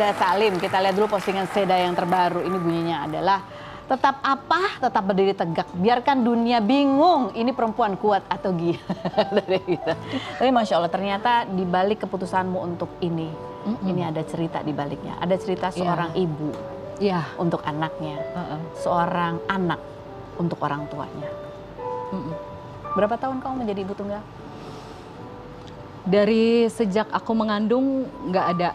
Seda Salim. Kita lihat dulu postingan Seda yang terbaru. Ini bunyinya adalah, tetap apa? Tetap berdiri tegak. Biarkan dunia bingung. Ini perempuan kuat atau gila. Tapi Masya Allah, ternyata di balik keputusanmu untuk ini ada cerita di baliknya. Ada cerita seorang ibu untuk anaknya. Seorang anak untuk orang tuanya. Berapa tahun kamu menjadi ibu tunggal? Dari sejak aku mengandung nggak ada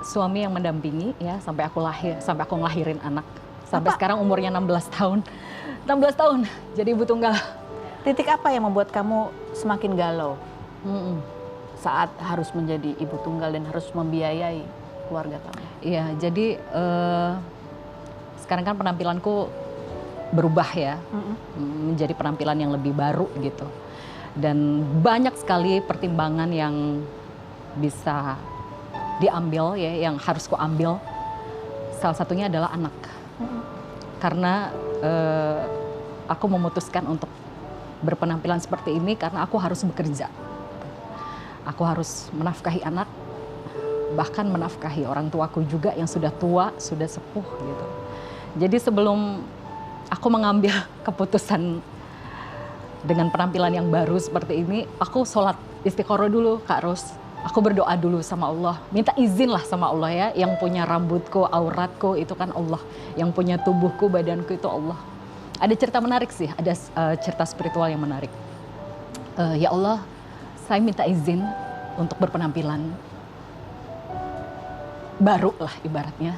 suami yang mendampingi ya sampai aku lahir, sampai aku ngelahirin anak. Sampai sekarang umurnya 16 tahun. 16 tahun jadi ibu tunggal. Titik apa yang membuat kamu semakin galau saat harus menjadi ibu tunggal dan harus membiayai keluarga kamu? Iya, jadi sekarang kan penampilanku berubah ya, menjadi penampilan yang lebih baru gitu. Dan banyak sekali pertimbangan yang bisa diambil ya, yang harus ku ambil. Salah satunya adalah anak. Karena aku memutuskan untuk berpenampilan seperti ini karena aku harus bekerja. Aku harus menafkahi anak, bahkan menafkahi orang tuaku juga yang sudah tua, sudah sepuh gitu. Jadi sebelum aku mengambil keputusan dengan penampilan yang baru seperti ini, aku sholat istiqoroh dulu, Kak Ros. Aku berdoa dulu sama Allah, minta izin lah sama Allah ya, yang punya rambutku, auratku itu kan Allah, yang punya tubuhku, badanku itu Allah. Ada cerita menarik sih, ada cerita spiritual yang menarik. Ya Allah, saya minta izin untuk berpenampilan baru lah ibaratnya,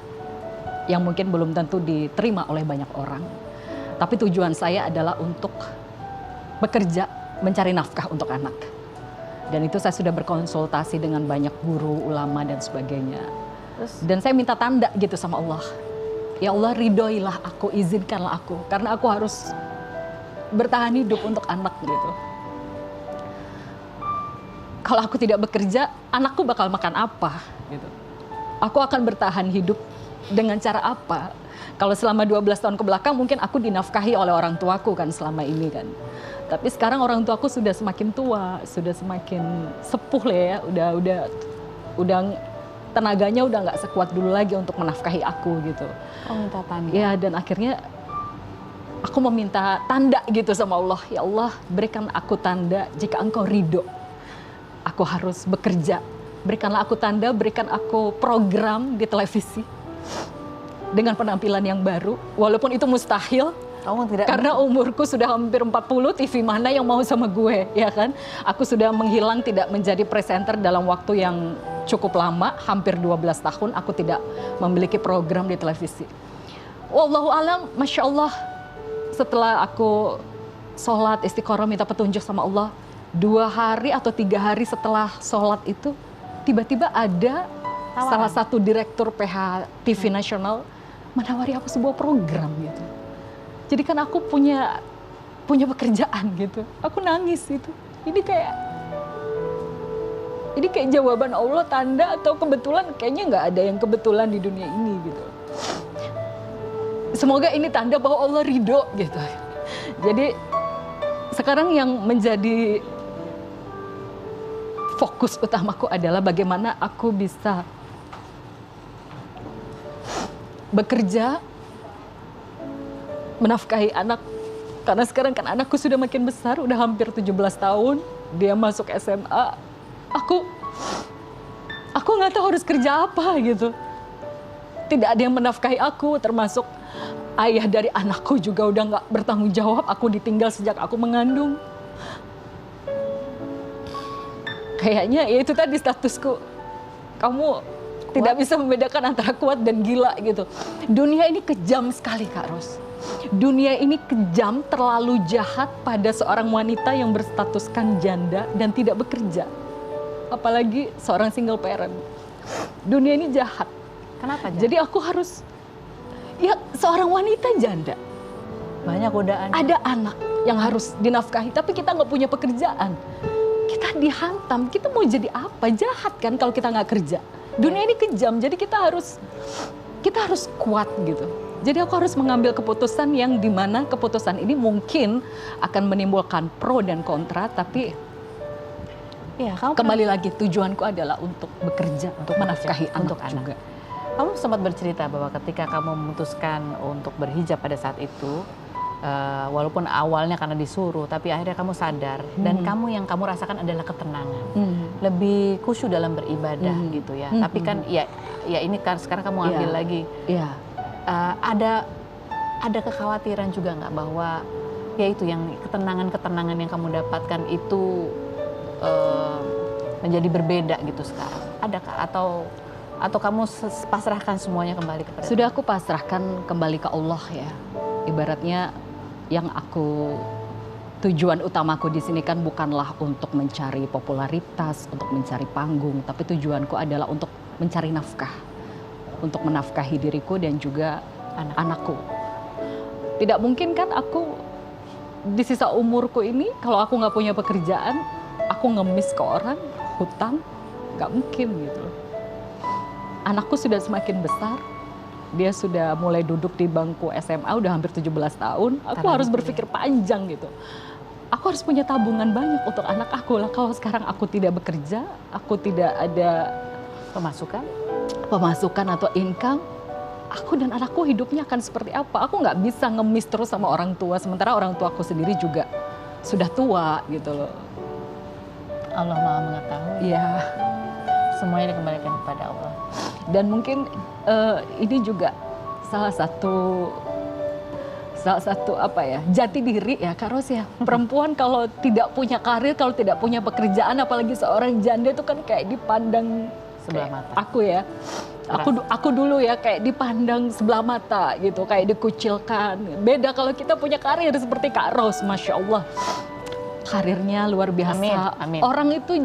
yang mungkin belum tentu diterima oleh banyak orang. Tapi tujuan saya adalah untuk bekerja, mencari nafkah untuk anak. Dan itu saya sudah berkonsultasi dengan banyak guru, ulama dan sebagainya. Dan saya minta tanda gitu sama Allah. Ya Allah, ridhoilah aku, izinkanlah aku. Karena aku harus bertahan hidup untuk anak gitu. Kalau aku tidak bekerja, anakku bakal makan apa gitu. Aku akan bertahan hidup dengan cara apa? Kalau selama 12 tahun ke belakang mungkin aku dinafkahi oleh orang tuaku kan selama ini kan. Tapi sekarang orang tuaku sudah semakin tua, sudah semakin sepuh lah ya, udah tenaganya udah nggak sekuat dulu lagi untuk menafkahi aku gitu. Oh, minta tanda. Ya, dan akhirnya aku meminta tanda gitu sama Allah. Ya Allah, berikan aku tanda jika Engkau ridho. Aku harus bekerja. Berikanlah aku tanda, berikan aku program di televisi dengan penampilan yang baru, walaupun itu mustahil. Karena umurku sudah hampir 40, TV mana yang mau sama gue, ya kan? Aku sudah menghilang, tidak menjadi presenter dalam waktu yang cukup lama, hampir 12 tahun aku tidak memiliki program di televisi. Wallahu alam, Masya Allah, setelah aku sholat istiqoroh minta petunjuk sama Allah, 2 hari atau 3 hari setelah sholat itu, tiba-tiba ada salah satu direktur PH TV nasional menawari aku sebuah program gitu. Jadi kan aku punya pekerjaan gitu. Aku nangis itu. Ini kayak jawaban Allah, tanda atau kebetulan, kayaknya nggak ada yang kebetulan di dunia ini gitu. Semoga ini tanda bahwa Allah ridho gitu. Jadi sekarang yang menjadi fokus utamaku adalah bagaimana aku bisa bekerja, menafkahi anak. Karena sekarang kan anakku sudah makin besar, udah hampir 17 tahun, dia masuk SMA. Aku nggak tahu harus kerja apa gitu. Tidak ada yang menafkahi aku, termasuk ayah dari anakku juga udah nggak bertanggung jawab. Aku ditinggal sejak aku mengandung. Kayaknya ya itu tadi statusku. Kamu tidak bisa membedakan antara kuat dan gila gitu. Dunia ini kejam sekali, Kak Ros. Dunia ini kejam, terlalu jahat pada seorang wanita yang berstatuskan janda dan tidak bekerja. Apalagi seorang single parent. Dunia ini jahat. Kenapa jahat? Jadi aku harus, ya seorang wanita janda. Banyak godaan. Ada anak yang harus dinafkahi, tapi kita nggak punya pekerjaan. Kita dihantam, kita mau jadi apa? Jahat kan kalau kita nggak kerja. Dunia ini kejam, jadi kita harus kuat gitu. Jadi aku harus mengambil keputusan yang dimana keputusan ini mungkin akan menimbulkan pro dan kontra, tapi ya, kembali lagi tujuanku adalah untuk bekerja, untuk menafkahi anak juga. Kamu sempat bercerita bahwa ketika kamu memutuskan untuk berhijab pada saat itu, walaupun awalnya karena disuruh, tapi akhirnya kamu sadar dan yang kamu rasakan adalah ketenangan, lebih khusyuk dalam beribadah gitu ya. Tapi kan ya ini kan sekarang kamu ambil lagi. Ada kekhawatiran juga nggak bahwa ya itu yang ketenangan yang kamu dapatkan itu menjadi berbeda gitu sekarang? Adakah atau kamu pasrahkan semuanya kembali kepada Sudah aku pasrahkan kembali ke Allah ya. Ibaratnya yang tujuan utamaku di sini kan bukanlah untuk mencari popularitas, untuk mencari panggung, tapi tujuanku adalah untuk mencari nafkah, untuk menafkahi diriku dan juga anakku. Tidak mungkin kan aku di sisa umurku ini kalau aku nggak punya pekerjaan, aku ngemis ke orang, hutang, nggak mungkin gitu loh. Anakku sudah semakin besar, dia sudah mulai duduk di bangku SMA, udah hampir 17 tahun. Aku harus berpikir panjang gitu. Aku harus punya tabungan banyak untuk anak aku lah. Kalau sekarang aku tidak bekerja, aku tidak ada pemasukan atau income, aku dan anakku hidupnya akan seperti apa? Aku nggak bisa ngemis terus sama orang tua, sementara orang tua aku sendiri juga sudah tua gitu loh. Allah Maha mengetahui. Iya. Semuanya dikembalikan kepada Allah. Dan mungkin ini juga salah satu apa ya, jati diri ya Kak Ros ya. Perempuan kalau tidak punya karir, kalau tidak punya pekerjaan, apalagi seorang janda itu kan kayak dipandang sebelah mata. Aku ya. Aku dulu ya kayak dipandang sebelah mata gitu, kayak dikucilkan. Beda kalau kita punya karir seperti Kak Ros, Masya Allah. Karirnya luar biasa. Amin. Orang itu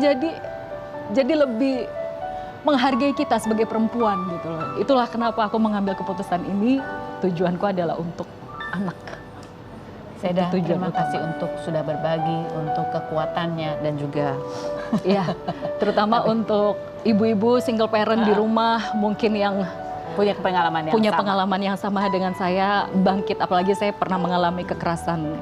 jadi lebih menghargai kita sebagai perempuan gitu loh. Itulah kenapa aku mengambil keputusan ini. Tujuanku adalah untuk anak. Saya terima kasih untuk sudah berbagi, untuk kekuatannya dan juga ya, terutama untuk ibu-ibu single parent di rumah mungkin yang punya pengalaman yang sama dengan saya, bangkit, apalagi saya pernah mengalami kekerasan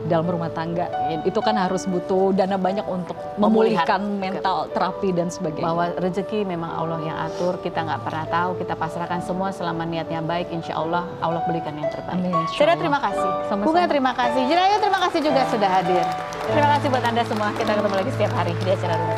dalam rumah tangga. Itu kan harus butuh dana banyak untuk memulihkan mental, terapi dan sebagainya. Bahwa rezeki memang Allah yang atur, kita nggak pernah tahu, kita pasrahkan semua selama niatnya baik, insya Allah Allah berikan yang terbaik. Amin, Saya terima kasih. Bunga terima kasih. Jirayu terima kasih juga sudah hadir. Terima kasih buat Anda semua. Kita ketemu lagi setiap hari di acara Rumah